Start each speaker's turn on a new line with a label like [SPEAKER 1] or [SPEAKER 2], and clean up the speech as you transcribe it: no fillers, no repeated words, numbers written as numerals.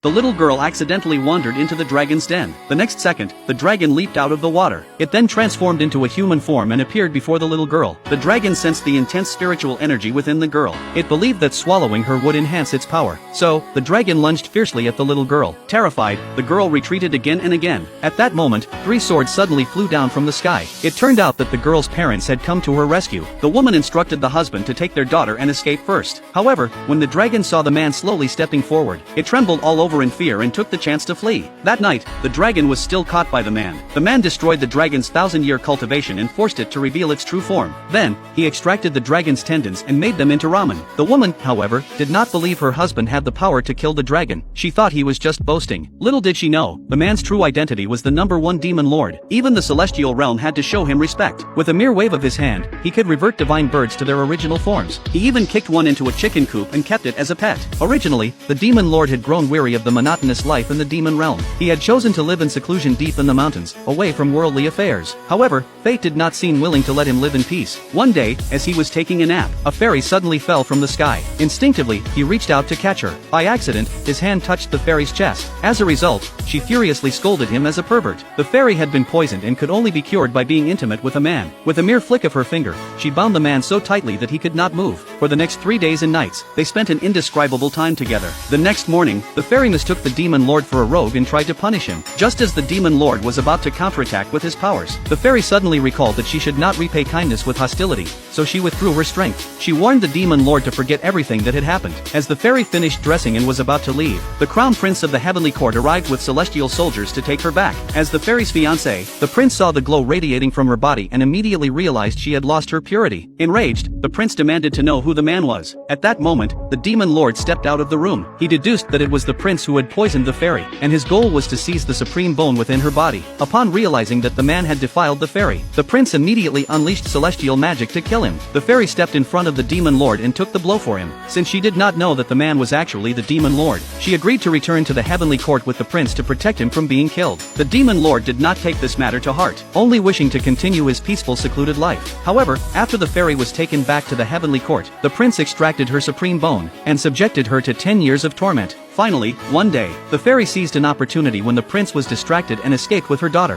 [SPEAKER 1] The little girl accidentally wandered into the dragon's den. The next second, the dragon leaped out of the water. It then transformed into a human form and appeared before the little girl. The dragon sensed the intense spiritual energy within the girl. It believed that swallowing her would enhance its power. So, the dragon lunged fiercely at the little girl. Terrified, the girl retreated again and again. At that moment, 3 swords suddenly flew down from the sky. It turned out that the girl's parents had come to her rescue. The woman instructed the husband to take their daughter and escape first. However, when the dragon saw the man slowly stepping forward, it trembled all over in fear and took the chance to flee. That night, the dragon was still caught by the man. The man destroyed the dragon's 1,000-year cultivation and forced it to reveal its true form. Then, he extracted the dragon's tendons and made them into ramen. The woman, however, did not believe her husband had the power to kill the dragon. She thought he was just boasting. Little did she know, the man's true identity was the #1 demon lord. Even the celestial realm had to show him respect. With a mere wave of his hand, he could revert divine birds to their original forms. He even kicked one into a chicken coop and kept it as a pet. Originally, the demon lord had grown weary of the monotonous life in the demon realm. He had chosen to live in seclusion deep in the mountains, away from worldly affairs. However, fate did not seem willing to let him live in peace. One day, as he was taking a nap, a fairy suddenly fell from the sky. Instinctively, he reached out to catch her. By accident, his hand touched the fairy's chest. As a result, she furiously scolded him as a pervert. The fairy had been poisoned and could only be cured by being intimate with a man. With a mere flick of her finger, she bound the man so tightly that he could not move. For the next 3 days and nights, they spent an indescribable time together. The next morning, the fairy mistook the demon lord for a rogue and tried to punish him. Just as the demon lord was about to counterattack with his powers, the fairy suddenly recalled that she should not repay kindness with hostility, so she withdrew her strength. She warned the demon lord to forget everything that had happened. As the fairy finished dressing and was about to leave, the crown prince of the heavenly court arrived with celestial soldiers to take her back. As the fairy's fiancé, the prince saw the glow radiating from her body and immediately realized she had lost her purity. Enraged, the prince demanded to know who the man was. At that moment, the demon lord stepped out of the room. He deduced that it was the prince who had poisoned the fairy, and his goal was to seize the supreme bone within her body. Upon realizing that the man had defiled the fairy, the prince immediately unleashed celestial magic to kill him. The fairy stepped in front of the demon lord and took the blow for him. Since she did not know that the man was actually the demon lord, she agreed to return to the heavenly court with the prince to protect him from being killed. The demon lord did not take this matter to heart, only wishing to continue his peaceful secluded life. However, after the fairy was taken back to the heavenly court, the prince extracted her supreme bone and subjected her to 10 years of torment. Finally, one day, the fairy seized an opportunity when the prince was distracted and escaped with her daughter.